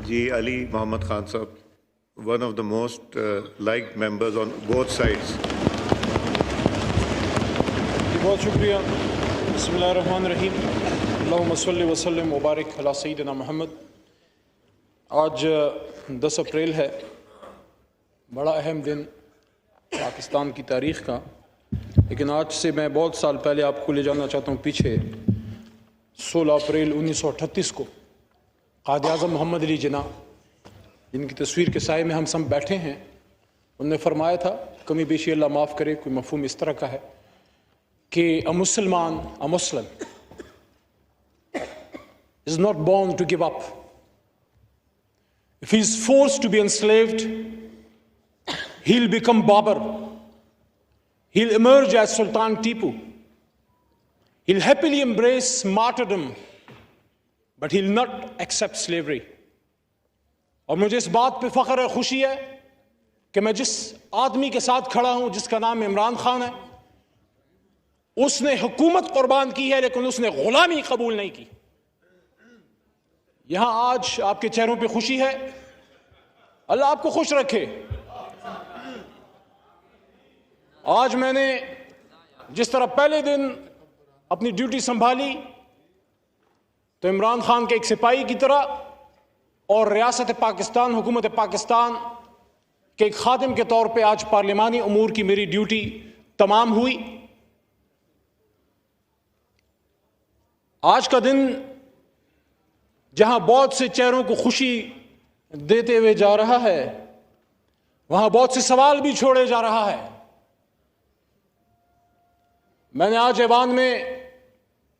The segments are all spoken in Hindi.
Ji Ali Muhammad Khan Sahab, one of the most liked members on both sides. बहुत शुक्रिया। बिस्मिल्लाहिर्रहमानिर्रहीम। अल्लाहुम्मा सल्लि व सल्लिम व बारिक अला सय्यिदिना मोहम्मद। आज 10 अप्रैल है, बड़ा अहम दिन पाकिस्तान की तारीख़ का। लेकिन आज से मैं बहुत साल पहले आपको ले जाना चाहता हूँ पीछे। 16 अप्रैल 1938 को क़ायद आज़म मोहम्मद अली जिन्ना, जिनकी तस्वीर के साए में हम सब बैठे हैं, उन्होंने फरमाया था, कमी बेशी अल्लाह माफ़ करे, कोई मफ़हूम इस तरह का है कि a Muslim is not born to give up. If he is forced to be enslaved, he'll become Babur. He'll emerge as Sultan Tipu. He'll happily embrace martyrdom, but he'll not accept slavery. और मुझे इस बात पे फ़ख्र है, खुशी है कि मैं जिस आदमी के साथ खड़ा हूं, जिसका नाम इमरान खान है, उसने हुकूमत कुर्बान की है लेकिन उसने गुलामी कबूल नहीं की। यहां आज आपके चेहरों पे खुशी है, अल्लाह आपको खुश रखे। आज मैंने जिस तरह पहले दिन अपनी ड्यूटी संभाली तो इमरान खान के एक सिपाही की तरह और रियासत पाकिस्तान, हुकूमत पाकिस्तान के एक खादिम के तौर पे आज पार्लिमानी उमूर की मेरी ड्यूटी तमाम हुई। आज का दिन जहां बहुत से चेहरों को खुशी देते हुए जा रहा है, वहां बहुत से सवाल भी छोड़े जा रहा है। मैंने आज ऐवान में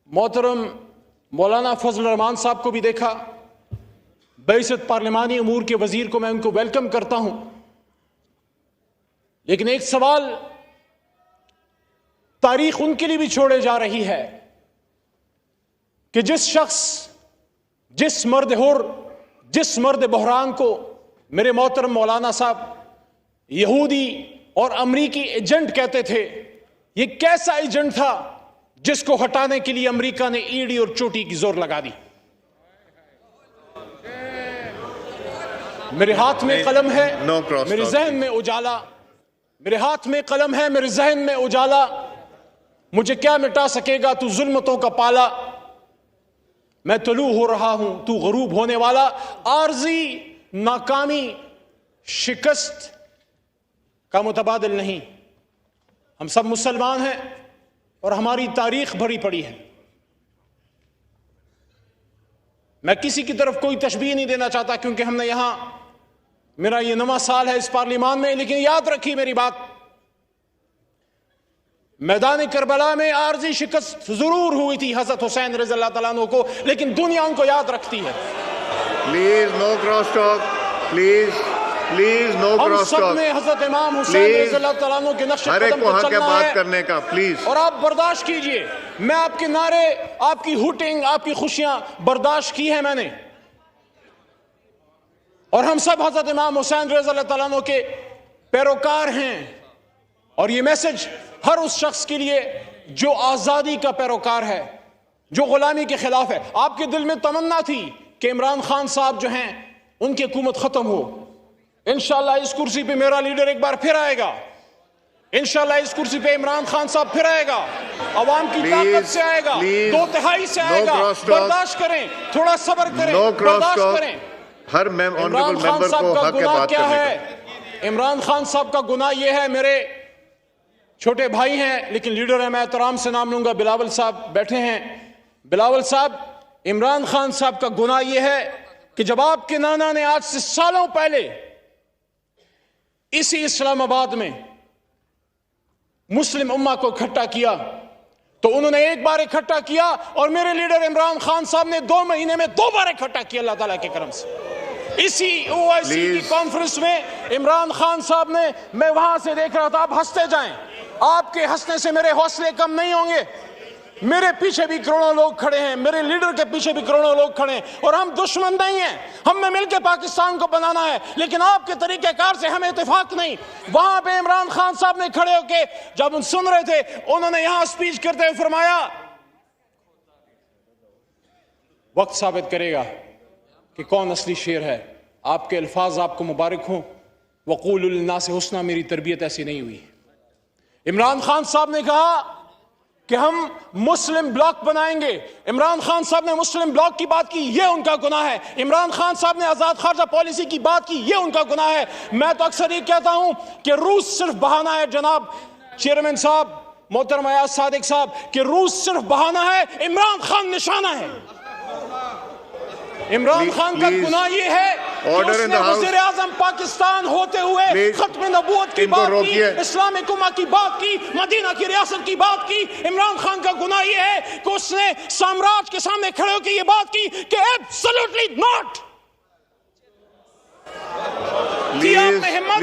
मोहतरम मौलाना फजल रहमान साहब को भी देखा। बैसत पार्लिमानी उमूर के वजीर को मैं उनको वेलकम करता हूं, लेकिन एक सवाल तारीख उनके लिए भी छोड़े जा रही है कि जिस शख्स, जिस मर्द हुर, जिस मर्द बहरान को मेरे मोहतरम मौलाना साहब यहूदी और अमरीकी एजेंट कहते थे, ये कैसा एजेंट था जिसको हटाने के लिए अमेरिका ने ईड़ी और चोटी की जोर लगा दी। मेरे हाथ में कलम है, मेरे जहन में उजाला, मेरे हाथ में कलम है, मेरे जहन में उजाला। मुझे क्या मिटा सकेगा तू जुल्मतों का पाला, मैं तलू हो रहा हूं तू गरूब होने वाला। आर्जी नाकामी शिकस्त का मुतबादिल नहीं। हम सब मुसलमान हैं और हमारी तारीख भरी पड़ी है। मैं किसी की तरफ कोई तशबीह नहीं देना चाहता क्योंकि हमने यहां, मेरा ये 9वां साल है इस पार्लिमान में, लेकिन याद रखिए मेरी बात, मैदान करबला में आर्जी शिकस्त जरूर हुई थी हजरत हुसैन रज़ी अल्लाह तआला अन्हु को, लेकिन दुनिया उनको याद रखती है। Please no cross talk, please please no cross talk. हमने हजरत इमाम हुसैन रज़ी अल्लाह तआला अन्हु के नक्श कदम पे चलना बात है करने का प्लीज, और आप बर्दाश्त कीजिए। मैं आपके नारे, आपकी हुटिंग, आपकी खुशियां बर्दाश्त की है मैंने, और हम सब हजरत इमाम हुसैन रज़ी अल्लाह तआला अन्हु के पैरोकार हैं। और ये मैसेज हर उस शख्स के लिए जो आजादी का पैरोकार है, जो गुलामी के खिलाफ है। आपके दिल में तमन्ना थी कि इमरान खान साहब जो हैं उनकी हुकूमत खत्म हो। इंशाअल्लाह इस कुर्सी पे मेरा लीडर एक बार फिर आएगा, इंशाअल्लाह इस कुर्सी पे इमरान खान साहब फिर आएगा, अवाम की ताकत से आएगा, 2/3 से आएगा। बर्दाश्त करें, थोड़ा सब्र करें, बर्दाश्त करें। हर इमरान खान साहब का गुनाह क्या है? इमरान खान साहब का गुनाह यह है, मेरे छोटे भाई हैं लेकिन लीडर है, मैं एहतराम से नाम लूंगा, बिलावल साहब बैठे हैं। बिलावल साहब, इमरान खान साहब का गुनाह यह है कि जब आपके नाना ने आज से सालों पहले इसी इस्लामाबाद में मुस्लिम उम्मा को इकट्ठा किया तो उन्होंने एक बार इकट्ठा किया और मेरे लीडर इमरान खान साहब ने 2 महीने में 2 बार इकट्ठा किया अल्लाह ताला के करम से। इसी ओआईसी की कॉन्फ्रेंस में इमरान खान साहब ने, मैं वहां से देख रहा था, आप हंसते जाएं, आपके हंसने से मेरे हौसले कम नहीं होंगे। मेरे पीछे भी करोड़ों लोग खड़े हैं, मेरे लीडर के पीछे भी करोड़ों लोग खड़े हैं, और हम दुश्मन नहीं हैं। हमने मिलकर पाकिस्तान को बनाना है, लेकिन आपके तरीकेकार से हमें इत्तेफाक नहीं। वहां पे इमरान खान साहब ने खड़े होके जब उन सुन रहे थे, उन्होंने यहां स्पीच करते हुए फरमाया, वक्त साबित करेगा कि कौन असली शेर है। आपके अल्फाज आपको मुबारक हों। वक़ूलु लिन्नासि हुस्ना, मेरी तरबियत ऐसी नहीं हुई। इमरान खान साहब ने कहा कि हम मुस्लिम ब्लॉक बनाएंगे। इमरान खान साहब ने मुस्लिम ब्लॉक की बात की, ये उनका गुनाह है। इमरान खान साहब ने आजाद खारजा पॉलिसी की बात की, ये उनका गुनाह है। मैं तो अक्सर ये कहता हूं कि रूस सिर्फ बहाना है। जनाब चेयरमैन साहब, मोहतरम अयाज सादिक साहब, कि रूस सिर्फ बहाना है, इमरान खान निशाना है। इमरान खान का गुनाह ये है कि उसने वज़ीर आज़म पाकिस्तान होते हुए खत्म नबूवत की बात की, इस्लामिक उम्मा की बात की, मदीना की रियासत की बात की। इमरान खान का गुनाह ये है कि उसने साम्राज्य के सामने खड़े होकर ये बात की कि एब्सोल्युटली नॉट। आपने हिम्मत,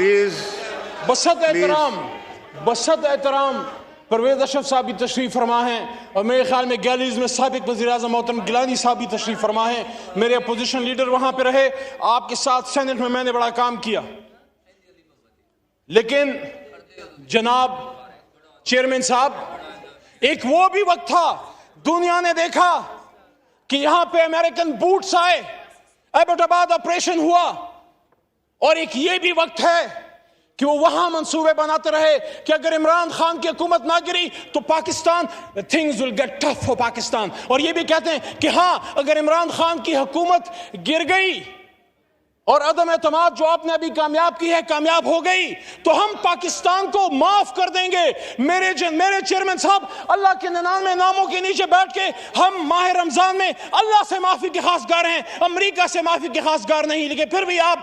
बसत एहतराम परवेज अशरफ साहब भी तशरीफ फरमा हैं, और मेरे ख्याल में गैलरीज में साबिक वज़ीर आज़म मोहतरम गिलानी साहब भी तशरीफ फरमा हैं। मेरे अपोजिशन लीडर वहां पे रहे, आपके साथ सेनेट में मैंने बड़ा काम किया। लेकिन जनाब चेयरमैन साहब, एक वो भी वक्त था, दुनिया ने देखा कि यहां पे अमेरिकन बूट्स आए, एबटाबाद ऑपरेशन हुआ, और एक ये भी वक्त है कि वो वहां मंसूबे बनाते रहे कि अगर इमरान खान की हुकूमत ना गिरी तो Pakistan, things will get tough for Pakistan. और ये भी कहते हैं कि हां, अगर इमरान खान की हुकूमत गिर गई और अदम एतमाद जो आपने अभी कामयाब की है कामयाब हो गई, तो हम पाकिस्तान को माफ कर देंगे। मेरे चेयरमैन साहब, अल्लाह के 99 नामों के नीचे बैठ के हम माह रमजान में अल्लाह से माफी के खासगार हैं, अमरीका से माफी के खासगार नहीं। लेकिन फिर भी आप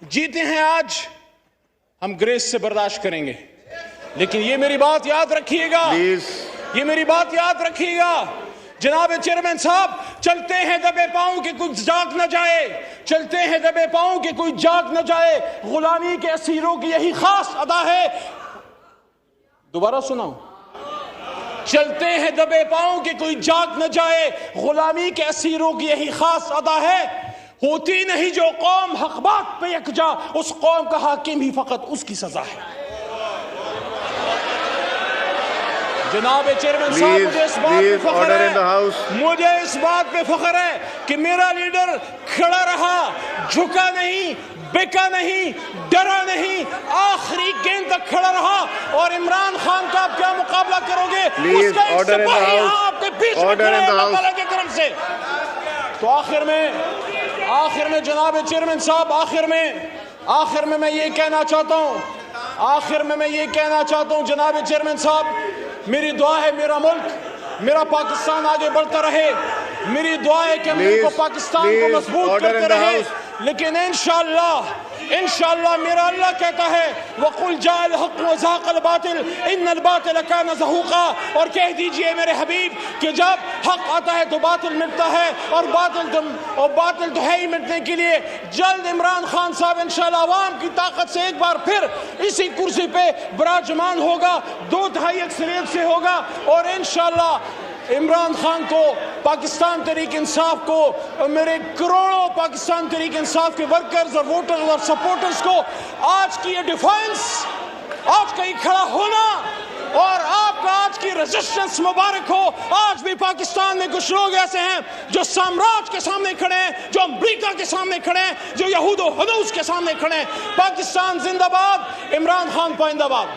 जीते हैं आज, हम ग्रेस से बर्दाश्त करेंगे। लेकिन ये मेरी बात याद रखिएगा, ये मेरी बात याद रखिएगा जनाब चेयरमैन साहब, चलते हैं दबे पांव के कुछ जाग न जाए, चलते हैं दबे पांव के कोई जाग न जाए, गुलामी के असीरों की यही खास अदा है। दोबारा सुनाओ, चलते हैं दबे पांव के कोई जाग न जाए, गुलामी के असीरों की यही खास अदा है। होती नहीं जो कौम हक बात पे यकजा, उस कौम का हाकिम ही फकत उसकी सजा है। जनाब चेयरमैन साहब, मुझे इस बात पे फख्र है, मुझे इस बात पे फख्र है कि मेरा लीडर खड़ा रहा, झुका नहीं, बिका नहीं, डरा नहीं, आखिरी गेंद तक खड़ा रहा। और इमरान खान का आप क्या मुकाबला करोगे? उसका एक सिपाही यहाँ आपके बीच में खड़ा है अल्लाह ताला के करम से। तो आखिर में जनाब चेयरमैन साहब, आखिर में मैं ये कहना चाहता हूं, जनाब चेयरमैन साहब, मेरी दुआ है मेरा मुल्क, मेरा पाकिस्तान आगे बढ़ता रहे। मेरी दुआ है कि हम इनको पाकिस्तान को मजबूत करते रहे। लेकिन इंशाअल्लाह मेरा अल्लाह कहता है, वक़ुल जाअल हक़ व ज़ाक़ल बातिल इन्नल बातिल कान ज़हूक़ा, और कह दीजिए मेरे हबीब कि जब हक आता है तो बातिल मिटता है, और बातिल तो है ही मिटने के लिए। जल्द इमरान खान साहब इंशाअल्लाह अवाम की ताकत से एक बार फिर इसी कुर्सी पे विराजमान होगा, 2/3 अक्सरियत से होगा, और इंशाअल्लाह इमरान खान को, पाकिस्तान तहरीक इंसाफ को, मेरे करोड़ों पाकिस्तान तहरीक इंसाफ के वर्कर्स और वोटर्स और सपोर्टर्स को आज की ये डिफेंस, आज का ये खड़ा होना और आपका आज की रेजिस्टेंस मुबारक हो। आज भी पाकिस्तान में कुछ लोग ऐसे हैं जो साम्राज्य के सामने खड़े हैं, जो अमेरिका के सामने खड़े हैं, जो यहूद और हदूस के सामने खड़े हैं। पाकिस्तान जिंदाबाद, इमरान खान पाइंदाबाद।